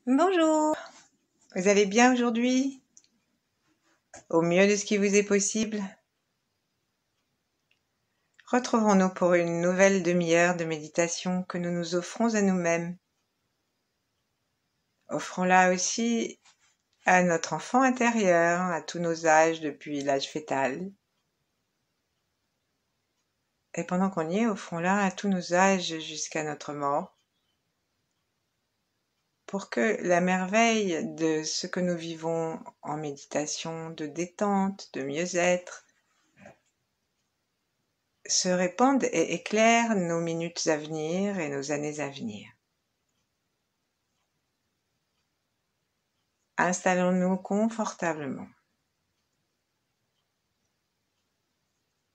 Bonjour, vous allez bien aujourd'hui? Au mieux de ce qui vous est possible? Retrouvons-nous pour une nouvelle demi-heure de méditation que nous nous offrons à nous-mêmes. Offrons-la aussi à notre enfant intérieur, à tous nos âges depuis l'âge fœtal. Et pendant qu'on y est, offrons-la à tous nos âges jusqu'à notre mort, pour que la merveille de ce que nous vivons en méditation, de détente, de mieux-être, se répande et éclaire nos minutes à venir et nos années à venir. Installons-nous confortablement.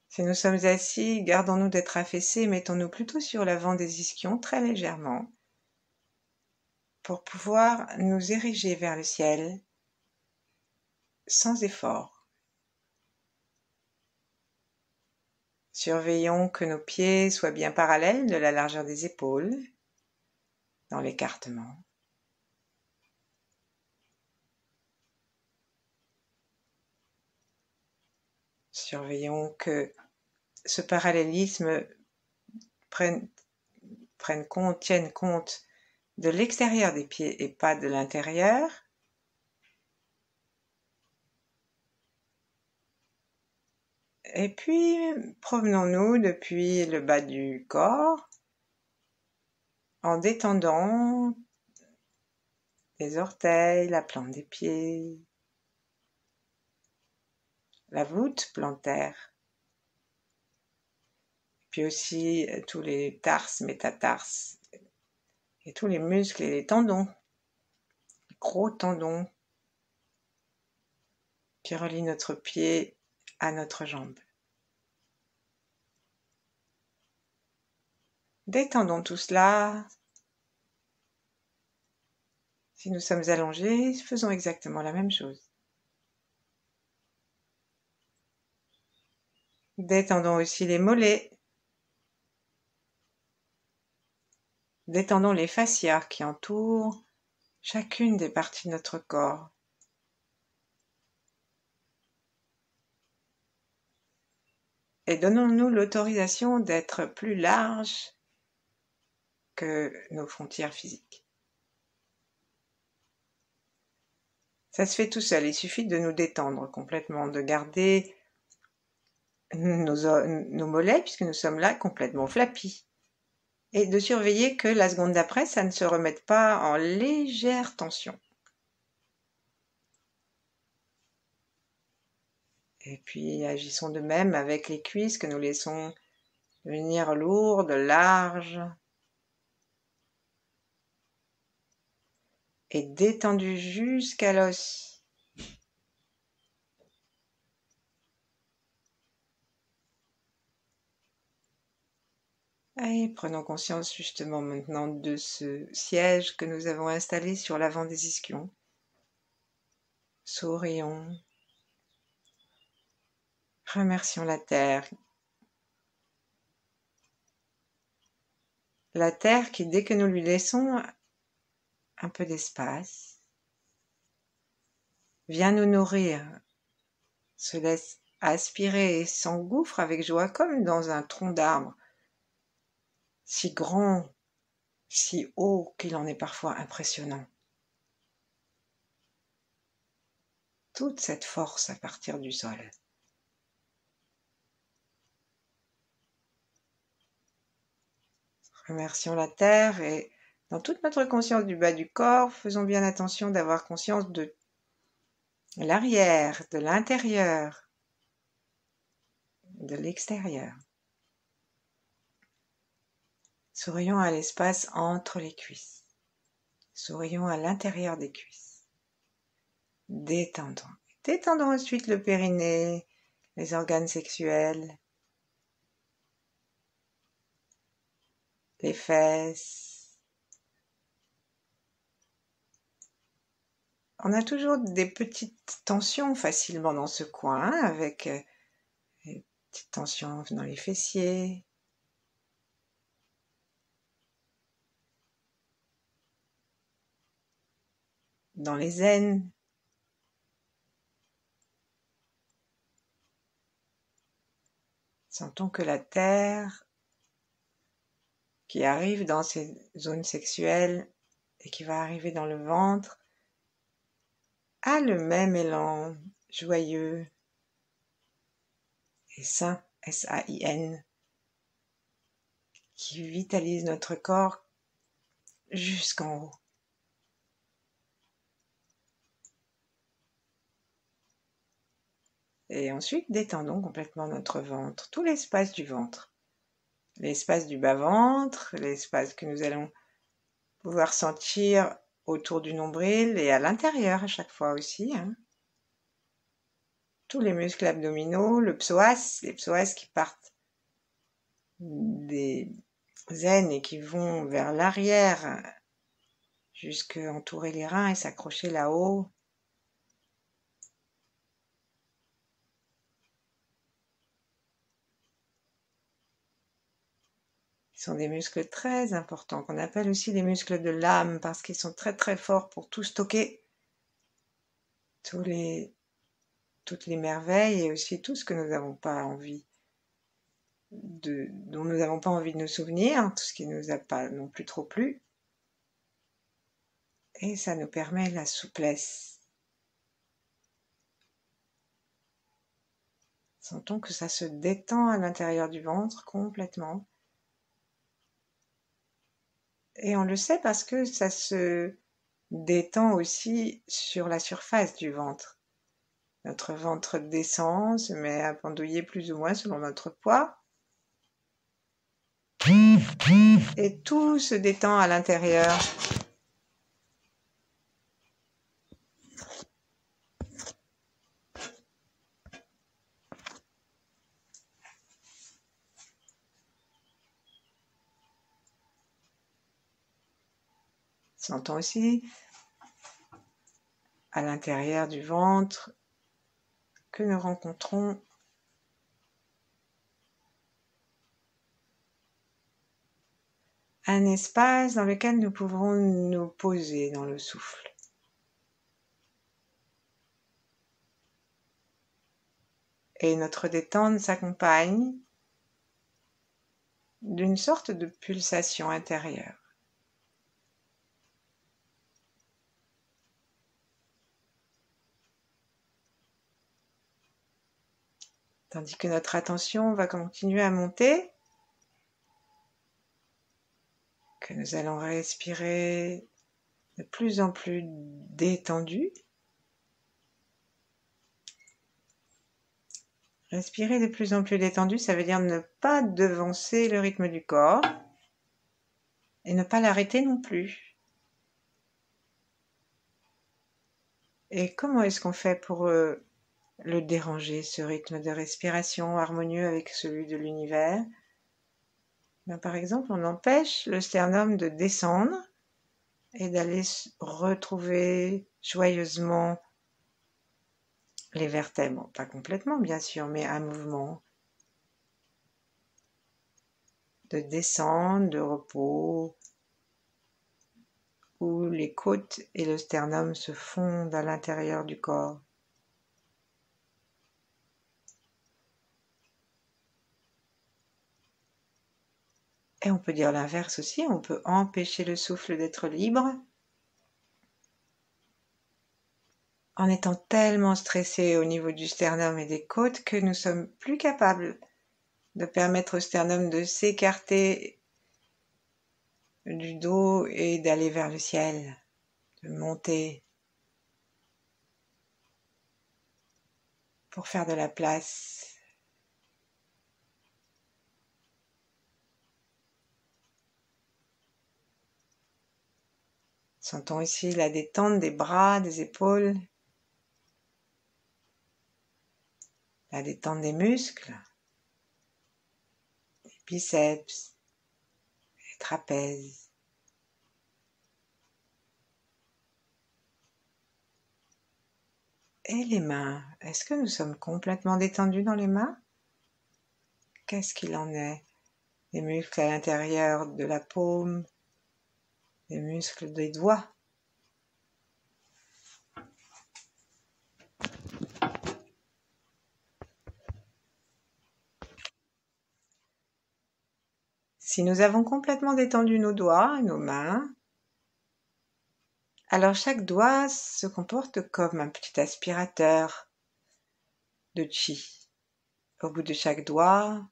Si nous sommes assis, gardons-nous d'être affaissés et mettons-nous plutôt sur l'avant des ischions très légèrement pour pouvoir nous ériger vers le ciel sans effort. Surveillons que nos pieds soient bien parallèles de la largeur des épaules dans l'écartement. Surveillons que ce parallélisme tienne compte de l'extérieur des pieds et pas de l'intérieur. Et puis, promenons-nous depuis le bas du corps en détendant les orteils, la plante des pieds, la voûte plantaire, puis aussi tous les tarses, métatarses, et tous les muscles et les tendons, les gros tendons qui relient notre pied à notre jambe. Détendons tout cela. Si nous sommes allongés, faisons exactement la même chose. Détendons aussi les mollets. Détendons les fascias qui entourent chacune des parties de notre corps. Et donnons-nous l'autorisation d'être plus large que nos frontières physiques. Ça se fait tout seul, il suffit de nous détendre complètement, de garder nos mollets, puisque nous sommes là complètement flappis, et de surveiller que la seconde d'après, ça ne se remette pas en légère tension. Et puis agissons de même avec les cuisses que nous laissons devenir lourdes, larges et détendues jusqu'à l'os. Et prenons conscience justement maintenant de ce siège que nous avons installé sur l'avant des ischions. Sourions. Remercions la terre. La terre qui, dès que nous lui laissons un peu d'espace, vient nous nourrir, se laisse aspirer et s'engouffre avec joie comme dans un tronc d'arbre, si grand, si haut qu'il en est parfois impressionnant. Toute cette force à partir du sol. Remercions la terre et dans toute notre conscience du bas du corps, faisons bien attention d'avoir conscience de l'arrière, de l'intérieur, de l'extérieur. Sourions à l'espace entre les cuisses. Sourions à l'intérieur des cuisses. Détendons. Détendons ensuite le périnée, les organes sexuels, les fesses. On a toujours des petites tensions facilement dans ce coin, avec des petites tensions dans les fessiers. dans les zen. Sentons que la terre qui arrive dans ces zones sexuelles et qui va arriver dans le ventre a le même élan joyeux et sain, S-A-I-N, qui vitalise notre corps jusqu'en haut. Et ensuite, détendons complètement notre ventre, tout l'espace du ventre. L'espace du bas-ventre, l'espace que nous allons pouvoir sentir autour du nombril et à l'intérieur à chaque fois aussi. Tous les muscles abdominaux, le psoas, les psoas qui partent des aines et qui vont vers l'arrière jusqu'à entourer les reins et s'accrocher là-haut. Ce sont des muscles très importants, qu'on appelle aussi les muscles de l'âme, parce qu'ils sont très très forts pour tout stocker, toutes les merveilles et aussi tout ce que nous n'avons pas envie dont nous n'avons pas envie de nous souvenir, tout ce qui ne nous a pas non plus trop plu. Et ça nous permet la souplesse. Sentons que ça se détend à l'intérieur du ventre complètement. Et on le sait parce que ça se détend aussi sur la surface du ventre. Notre ventre descend, se met à pendouiller plus ou moins selon notre poids. Et tout se détend à l'intérieur. Sentons aussi à l'intérieur du ventre que nous rencontrons un espace dans lequel nous pouvons nous poser dans le souffle. Et notre détente s'accompagne d'une sorte de pulsation intérieure. Tandis que notre attention va continuer à monter, que nous allons respirer de plus en plus détendu. Respirer de plus en plus détendu, ça veut dire ne pas devancer le rythme du corps et ne pas l'arrêter non plus. Et comment est-ce qu'on fait pour le déranger, ce rythme de respiration harmonieux avec celui de l'univers? Par exemple, on empêche le sternum de descendre et d'aller retrouver joyeusement les vertèbres. Pas complètement, bien sûr, mais un mouvement de descente, de repos, où les côtes et le sternum se fondent à l'intérieur du corps. Et on peut dire l'inverse aussi, on peut empêcher le souffle d'être libre en étant tellement stressé au niveau du sternum et des côtes que nous sommes plus capables de permettre au sternum de s'écarter du dos et d'aller vers le ciel, de monter pour faire de la place. Sentons ici la détente des bras, des épaules, la détente des muscles, des biceps, des trapèzes. Et les mains, est-ce que nous sommes complètement détendus dans les mains? Qu'est-ce qu'il en est? Les muscles à l'intérieur de la paume, les muscles des doigts, Si nous avons complètement détendu nos doigts et nos mains, alors chaque doigt se comporte comme un petit aspirateur de chi. Au bout de chaque doigt,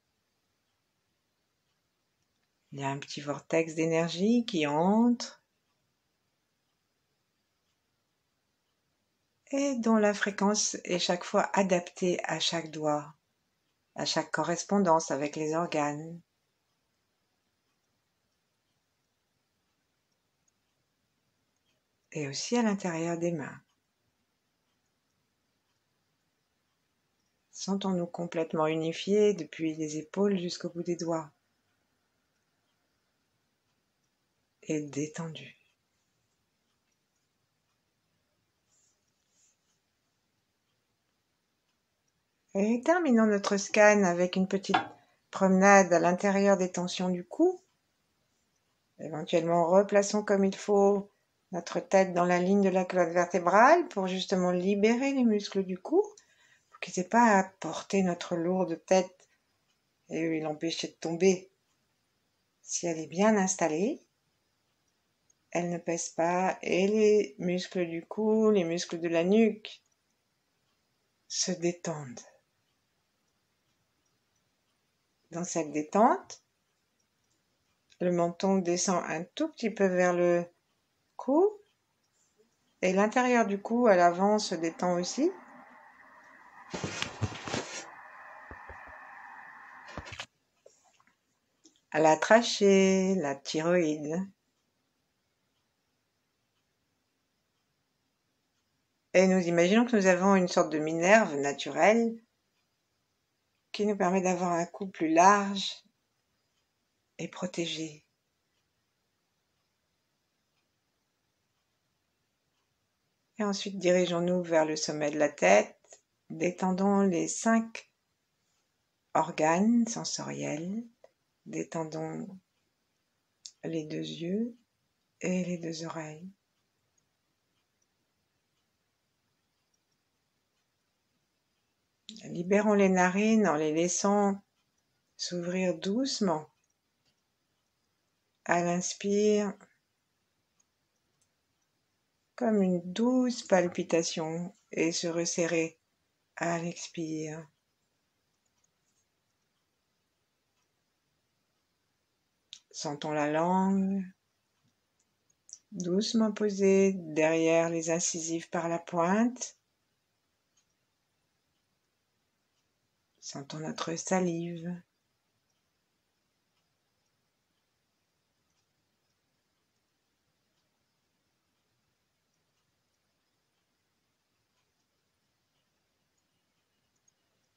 il y a un petit vortex d'énergie qui entre et dont la fréquence est chaque fois adaptée à chaque doigt, à chaque correspondance avec les organes. Et aussi à l'intérieur des mains. Sentons-nous complètement unifiés depuis les épaules jusqu'au bout des doigts et détendus. Et terminons notre scan avec une petite promenade à l'intérieur des tensions du cou. Éventuellement, replaçons comme il faut notre tête dans la ligne de la colonne vertébrale pour justement libérer les muscles du cou, pour qu'ils n'aient pas à porter notre lourde tête et l'empêcher de tomber. Si elle est bien installée, elle ne pèse pas et les muscles du cou, les muscles de la nuque se détendent. Dans cette détente, le menton descend un tout petit peu vers le cou et l'intérieur du cou à l'avant se détend aussi. À la trachée, la thyroïde. Et nous imaginons que nous avons une sorte de minerve naturelle qui nous permet d'avoir un cou plus large et protégé. Et ensuite, dirigeons-nous vers le sommet de la tête, détendons les 5 organes sensoriels, détendons les 2 yeux et les 2 oreilles. Libérons les narines en les laissant s'ouvrir doucement. À l'inspire, comme une douce palpitation, et se resserrer à l'expire. Sentons la langue doucement posée derrière les incisives par la pointe. Sentons notre salive.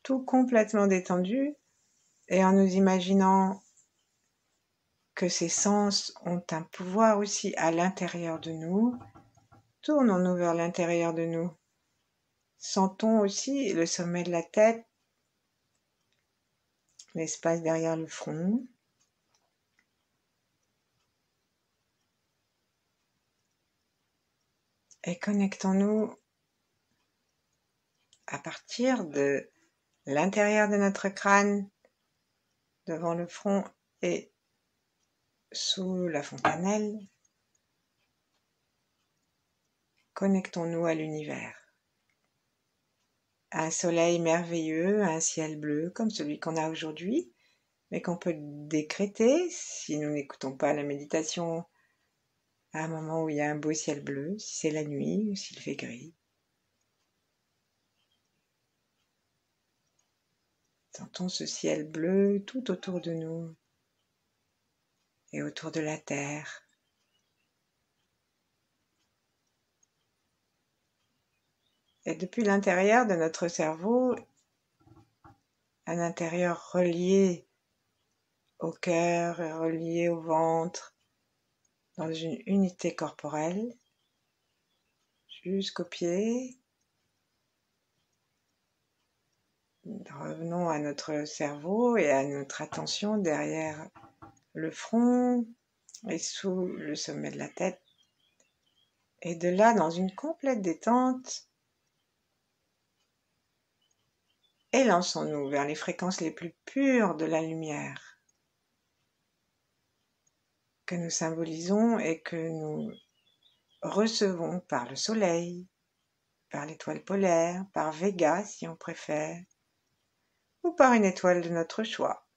Tout complètement détendu et en nous imaginant que ces sens ont un pouvoir aussi à l'intérieur de nous. Tournons-nous vers l'intérieur de nous. Sentons aussi le sommet de la tête, l'espace derrière le front. Et connectons-nous à partir de l'intérieur de notre crâne, devant le front et sous la fontanelle. Connectons-nous à l'univers, à un soleil merveilleux, à un ciel bleu comme celui qu'on a aujourd'hui, mais qu'on peut décréter si nous n'écoutons pas la méditation à un moment où il y a un beau ciel bleu, si c'est la nuit ou s'il fait gris. Sentons ce ciel bleu tout autour de nous et autour de la terre. Et depuis l'intérieur de notre cerveau, un intérieur relié au cœur et relié au ventre, dans une unité corporelle, jusqu'aux pieds. Revenons à notre cerveau et à notre attention derrière le front et sous le sommet de la tête. Et de là, dans une complète détente, élançons-nous vers les fréquences les plus pures de la lumière. que nous symbolisons et que nous recevons par le soleil, par l'étoile polaire, par Vega si on préfère, ou par une étoile de notre choix.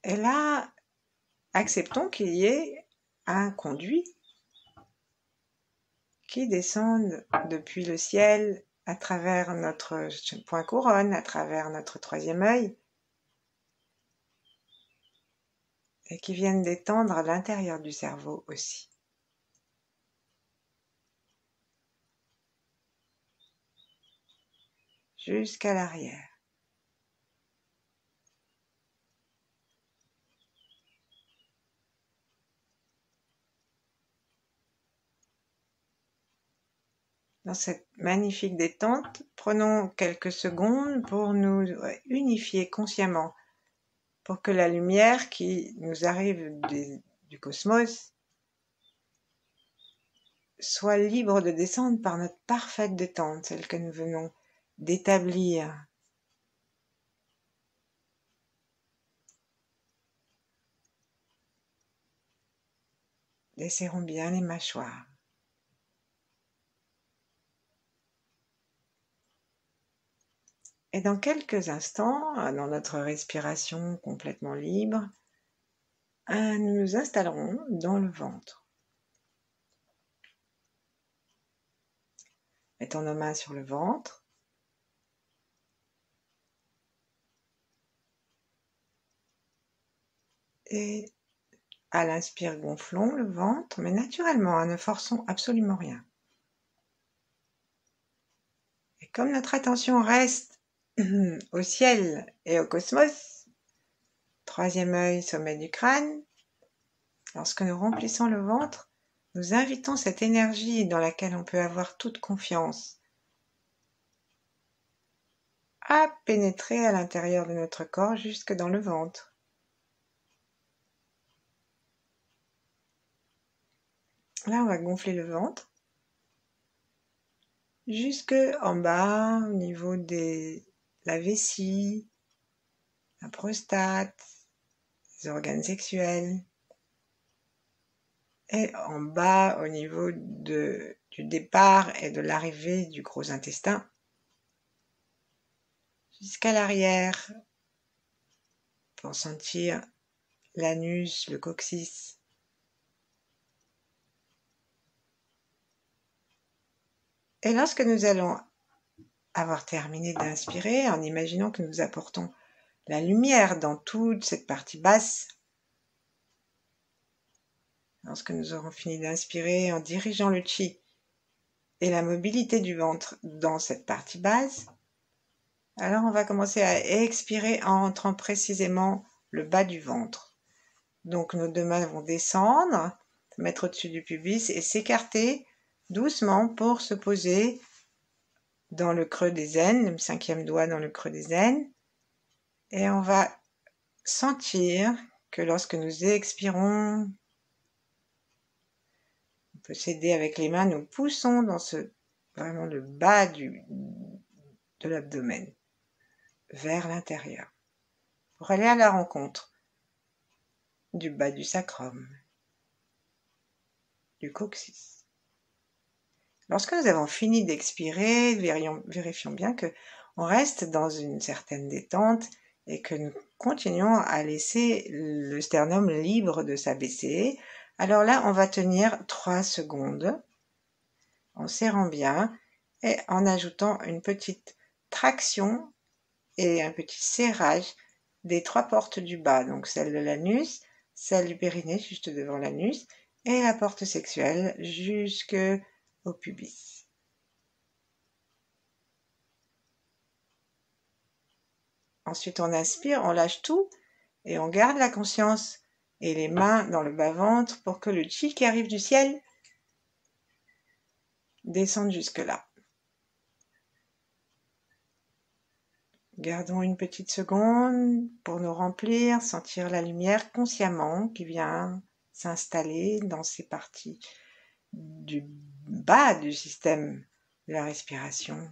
Et là, acceptons qu'il y ait un conduit qui descende depuis le ciel à travers notre point couronne, à travers notre troisième œil, et qui vienne détendre l'intérieur du cerveau aussi. Jusqu'à l'arrière. Dans cette magnifique détente, prenons quelques secondes pour nous unifier consciemment, pour que la lumière qui nous arrive du cosmos soit libre de descendre par notre parfaite détente, celle que nous venons d'établir. Desserrons bien les mâchoires. Et dans quelques instants, dans notre respiration complètement libre, nous nous installerons dans le ventre. Mettons nos mains sur le ventre. Et à l'inspire, gonflons le ventre, mais naturellement, ne forçons absolument rien. Et comme notre attention reste au ciel et au cosmos, troisième œil, sommet du crâne, lorsque nous remplissons le ventre, nous invitons cette énergie dans laquelle on peut avoir toute confiance à pénétrer à l'intérieur de notre corps jusque dans le ventre. Là, on va gonfler le ventre jusque en bas, au niveau de la vessie, la prostate, les organes sexuels, et en bas, au niveau du départ et de l'arrivée du gros intestin, jusqu'à l'arrière, pour sentir l'anus, le coccyx. Et lorsque nous allons avoir terminé d'inspirer, en imaginant que nous apportons la lumière dans toute cette partie basse, lorsque nous aurons fini d'inspirer, en dirigeant le chi et la mobilité du ventre dans cette partie basse, alors on va commencer à expirer en rentrant précisément le bas du ventre. Donc nos deux mains vont descendre, se mettre au-dessus du pubis et s'écarter doucement pour se poser dans le creux des aines, le cinquième doigt dans le creux des aines. Et on va sentir que lorsque nous expirons, on peut s'aider avec les mains, nous poussons dans vraiment le bas de l'abdomen, vers l'intérieur, pour aller à la rencontre du bas du sacrum, du coccyx. Lorsque nous avons fini d'expirer, vérifions bien qu'on reste dans une certaine détente et que nous continuons à laisser le sternum libre de s'abaisser. Alors là, on va tenir 3 secondes en serrant bien et en ajoutant une petite traction et un petit serrage des 3 portes du bas, donc celle de l'anus, celle du périnée juste devant l'anus et la porte sexuelle jusque au pubis. Ensuite, on inspire, on lâche tout et on garde la conscience et les mains dans le bas-ventre pour que le chi qui arrive du ciel descende jusque-là. Gardons une petite seconde pour nous remplir, sentir la lumière consciemment qui vient s'installer dans ces parties du bas du système de la respiration.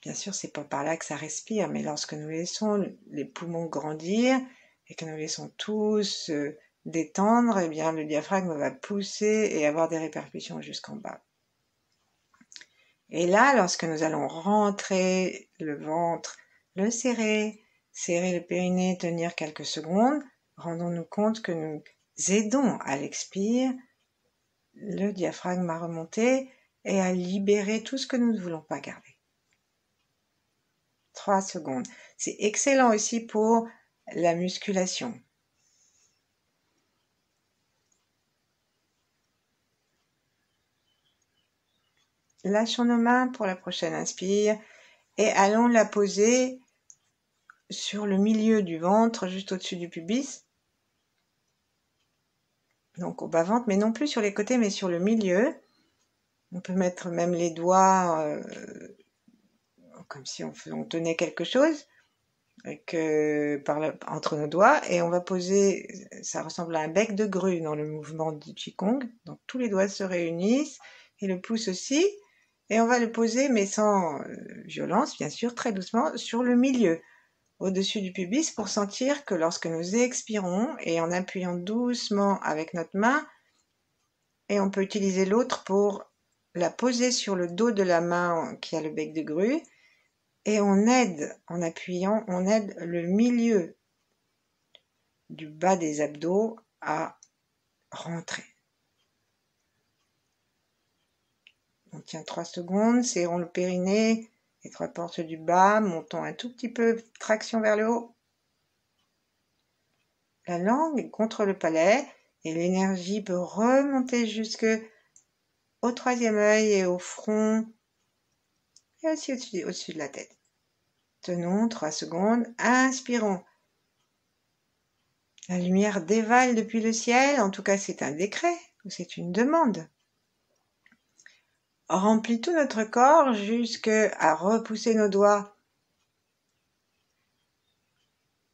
Bien sûr, c'est pas par là que ça respire, mais lorsque nous laissons les poumons grandir et que nous laissons tous détendre, eh bien, le diaphragme va pousser et avoir des répercussions jusqu'en bas. Et là, lorsque nous allons rentrer le ventre, le serrer le périnée, tenir quelques secondes, rendons-nous compte que nous aidons à l'expire le diaphragme à remonter et à libérer tout ce que nous ne voulons pas garder. 3 secondes. C'est excellent aussi pour la musculation. Lâchons nos mains pour la prochaine inspire et allons la poser sur le milieu du ventre, juste au-dessus du pubis. Donc au bas-ventre, mais non plus sur les côtés, mais sur le milieu. On peut mettre même les doigts comme si on tenait quelque chose entre nos doigts, et on va poser, ça ressemble à un bec de grue dans le mouvement du Qigong. Donc tous les doigts se réunissent et le pouce aussi, et on va le poser, mais sans violence bien sûr, très doucement, sur le milieu, au-dessus du pubis, pour sentir que lorsque nous expirons, et en appuyant doucement avec notre main, et on peut utiliser l'autre pour la poser sur le dos de la main qui a le bec de grue, et on aide, en appuyant, on aide le milieu du bas des abdos à rentrer. On tient 3 secondes, serrons le périnée, les 3 portes du bas, montons un tout petit peu, traction vers le haut. La langue est contre le palais et l'énergie peut remonter jusque au 3e œil et au front et aussi au-dessus de la tête. Tenons 3 secondes, inspirons. La lumière dévale depuis le ciel, en tout cas c'est un décret ou c'est une demande. Remplit tout notre corps jusqu'à repousser nos doigts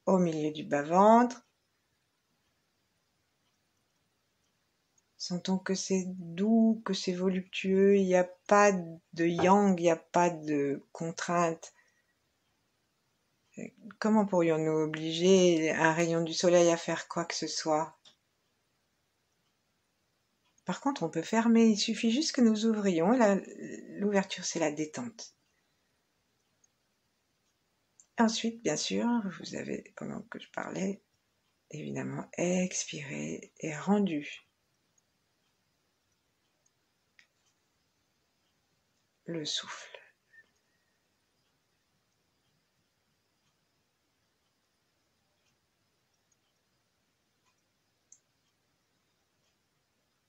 au milieu du bas-ventre. Sentons que c'est doux, que c'est voluptueux, il n'y a pas de yang, il n'y a pas de contrainte. Comment pourrions-nous obliger un rayon du soleil à faire quoi que ce soit? Par contre, on peut fermer, il suffit juste que nous ouvrions. L'ouverture, c'est la détente. Ensuite, bien sûr, vous avez, pendant que je parlais, évidemment, expiré et rendu le souffle.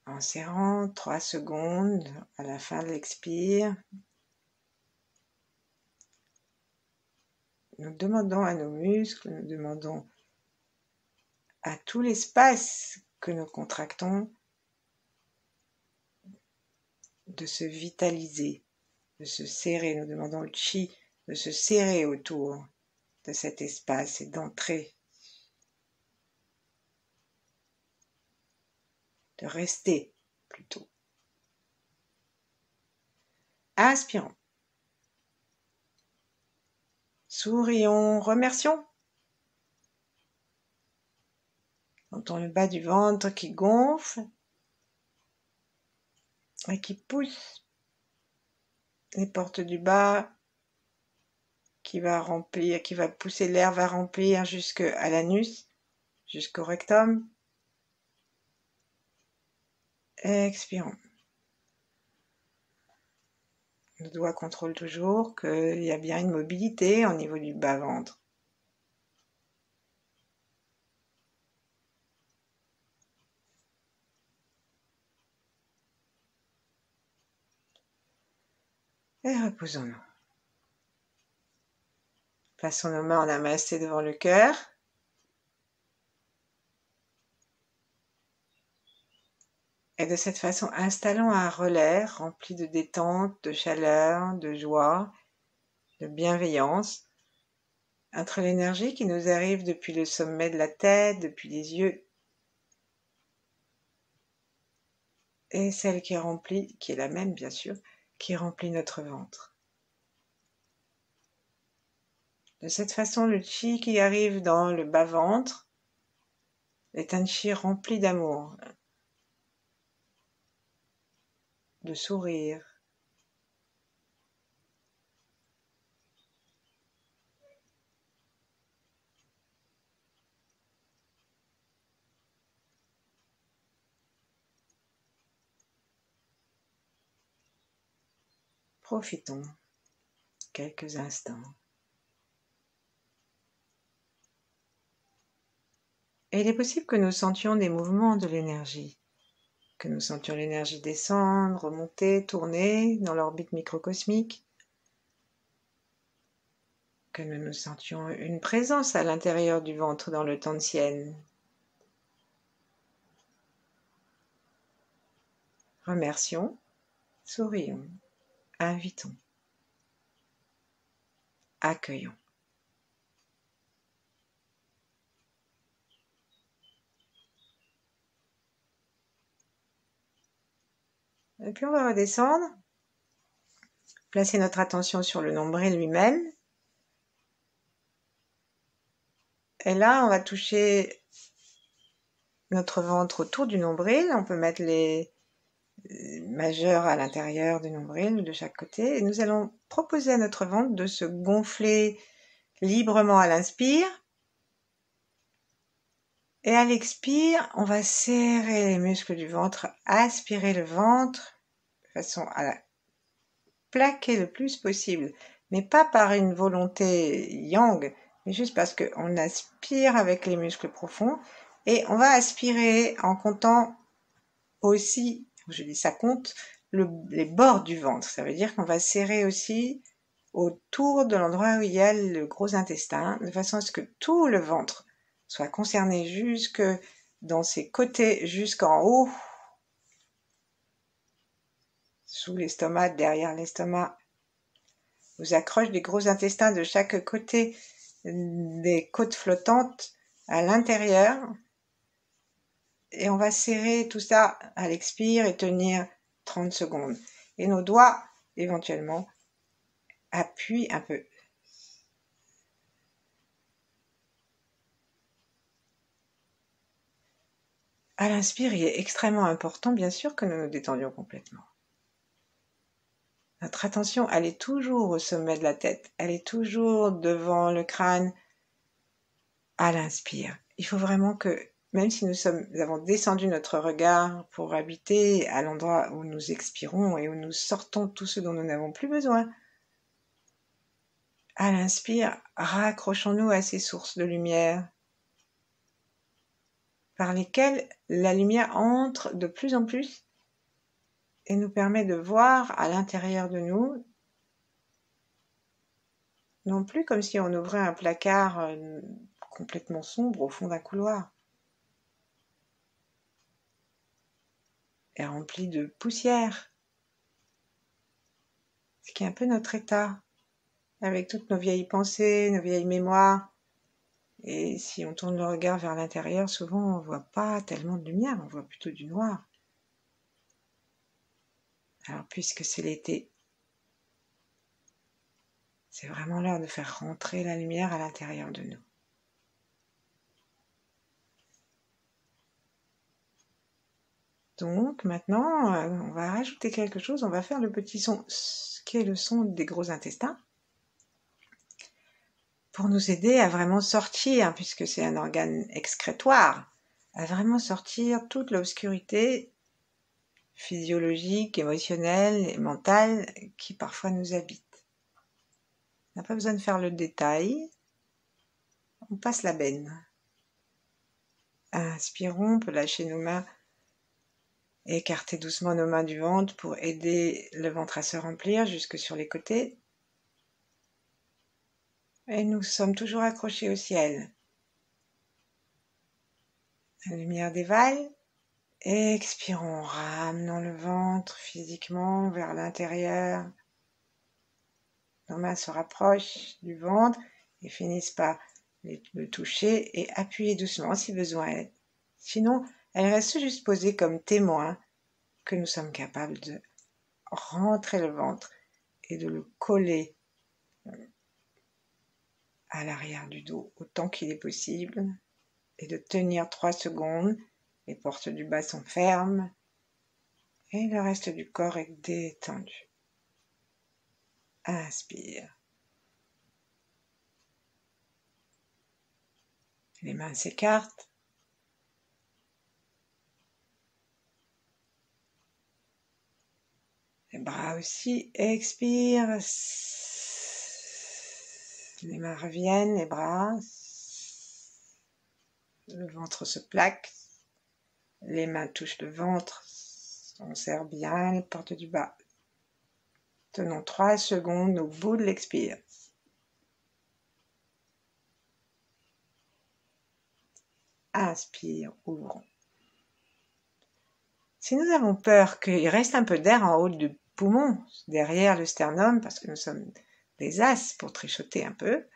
En serrant 3 secondes à la fin de l'expire, nous demandons à nos muscles, nous demandons à tout l'espace que nous contractons de se vitaliser, de se serrer. Nous demandons au chi de se serrer autour de cet espace et d'entrer, de rester plutôt. Inspirons. Sourions, remercions. Sentons le bas du ventre qui gonfle et qui pousse les portes du bas, qui va remplir, qui va pousser l'air, va remplir jusqu'à l'anus, jusqu'au rectum. Expirons. Le doigt contrôle toujours qu'il y a bien une mobilité au niveau du bas-ventre. Et reposons-nous. Plaçons nos mains en namasté devant le cœur. Et de cette façon, installons un relais rempli de détente, de chaleur, de joie, de bienveillance, entre l'énergie qui nous arrive depuis le sommet de la tête, depuis les yeux, et celle qui est remplie, qui est la même bien sûr, qui remplit notre ventre. De cette façon, le chi qui arrive dans le bas-ventre est un chi rempli d'amour, de sourire. Profitons quelques instants. Et il est possible que nous sentions des mouvements de l'énergie, que nous sentions l'énergie descendre, remonter, tourner dans l'orbite microcosmique, que nous sentions une présence à l'intérieur du ventre dans le Tantian. Remercions, sourions, invitons, accueillons. Et puis on va redescendre, placer notre attention sur le nombril lui-même. Et là, on va toucher notre ventre autour du nombril. On peut mettre les majeurs à l'intérieur du nombril, de chaque côté. Et nous allons proposer à notre ventre de se gonfler librement à l'inspire. Et à l'expire, on va serrer les muscles du ventre, aspirer le ventre de façon à plaquer le plus possible, mais pas par une volonté yang, mais juste parce qu'on aspire avec les muscles profonds. Et on va aspirer en comptant aussi, je dis ça compte, les bords du ventre. Ça veut dire qu'on va serrer aussi autour de l'endroit où il y a le gros intestin, de façon à ce que tout le ventre soit concerné jusque dans ses côtés, jusqu'en haut, sous l'estomac, derrière l'estomac, aux accroches des gros intestins de chaque côté des côtes flottantes à l'intérieur. Et on va serrer tout ça à l'expire et tenir 30 secondes. Et nos doigts, éventuellement, appuient un peu. À l'inspire, il est extrêmement important, bien sûr, que nous nous détendions complètement. Notre attention, elle est toujours au sommet de la tête. Elle est toujours devant le crâne à l'inspire. Il faut vraiment que, même si nous avons descendu notre regard pour habiter à l'endroit où nous expirons et où nous sortons tout ce dont nous n'avons plus besoin, à l'inspire, raccrochons-nous à ces sources de lumière par lesquelles la lumière entre de plus en plus et nous permet de voir à l'intérieur de nous, non plus comme si on ouvrait un placard complètement sombre au fond d'un couloir et rempli de poussière, ce qui est un peu notre état, avec toutes nos vieilles pensées, nos vieilles mémoires. Et si on tourne le regard vers l'intérieur, souvent on ne voit pas tellement de lumière, on voit plutôt du noir. Alors puisque c'est l'été, c'est vraiment l'heure de faire rentrer la lumière à l'intérieur de nous. Donc maintenant, on va rajouter quelque chose, on va faire le petit son, qui est le son des gros intestins, pour nous aider à vraiment sortir, puisque c'est un organe excrétoire, à vraiment sortir toute l'obscurité physiologique, émotionnelle et mentale qui parfois nous habite. On n'a pas besoin de faire le détail, on passe la benne. Inspirons, on peut lâcher nos mains, écarter doucement nos mains du ventre pour aider le ventre à se remplir jusque sur les côtés. Et nous sommes toujours accrochés au ciel. La lumière dévale. Expirons, ramenons le ventre physiquement vers l'intérieur. Nos mains se rapprochent du ventre et finissent par le toucher et appuyer doucement si besoin. Sinon, elles restent juste posées comme témoins que nous sommes capables de rentrer le ventre et de le coller à l'arrière du dos autant qu'il est possible et de tenir 3 secondes. Les portes du bas sont fermes et le reste du corps est détendu. Inspire. Les mains s'écartent. Les bras aussi. Expire. Les mains reviennent, les bras. Le ventre se plaque. Les mains touchent le ventre. On serre bien les portes du bas. Tenons 3 secondes au bout de l'expire. Inspire, ouvrons. Si nous avons peur qu'il reste un peu d'air en haut du poumon, derrière le sternum, parce que nous sommes des as pour trichoter un peu,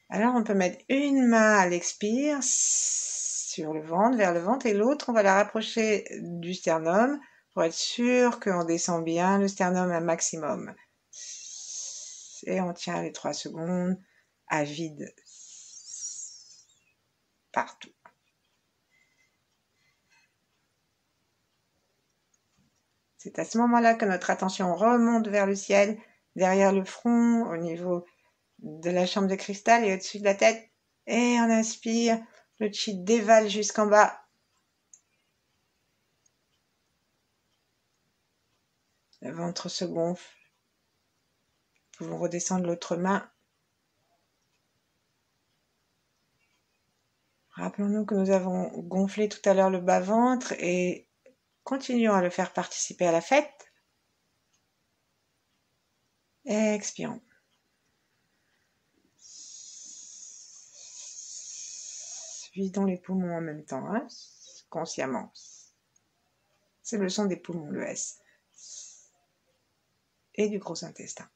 alors on peut mettre une main à l'expire sur le ventre, vers le ventre, et l'autre on va la rapprocher du sternum pour être sûr qu'on descend bien le sternum un maximum. Et on tient les 3 secondes à vide partout. C'est à ce moment-là que notre attention remonte vers le ciel, derrière le front, au niveau de la chambre de cristal et au-dessus de la tête. Et on inspire, le chi dévale jusqu'en bas. Le ventre se gonfle. Nous pouvons redescendre l'autre main. Rappelons-nous que nous avons gonflé tout à l'heure le bas-ventre et continuons à le faire participer à la fête. Expirons. Vidons les poumons en même temps, hein, consciemment. C'est le son des poumons, le S. Et du gros intestin.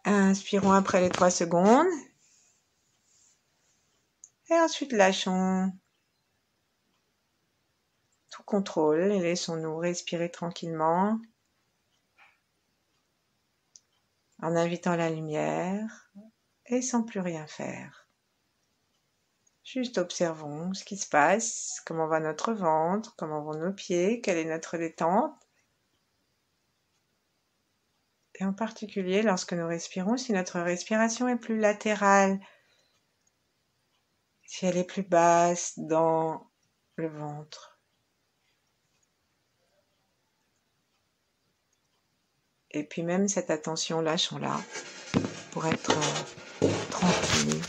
Inspirons après les 3 secondes. Et ensuite lâchons tout contrôle et laissons-nous respirer tranquillement en invitant la lumière et sans plus rien faire. Juste observons ce qui se passe, comment va notre ventre, comment vont nos pieds, quelle est notre détente. Et en particulier, lorsque nous respirons, si notre respiration est plus latérale, si elle est plus basse dans le ventre. Et puis même cette attention, lâchons-la pour être tranquille,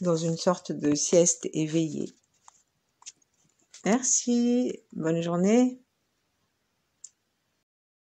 dans une sorte de sieste éveillée. Merci, bonne journée.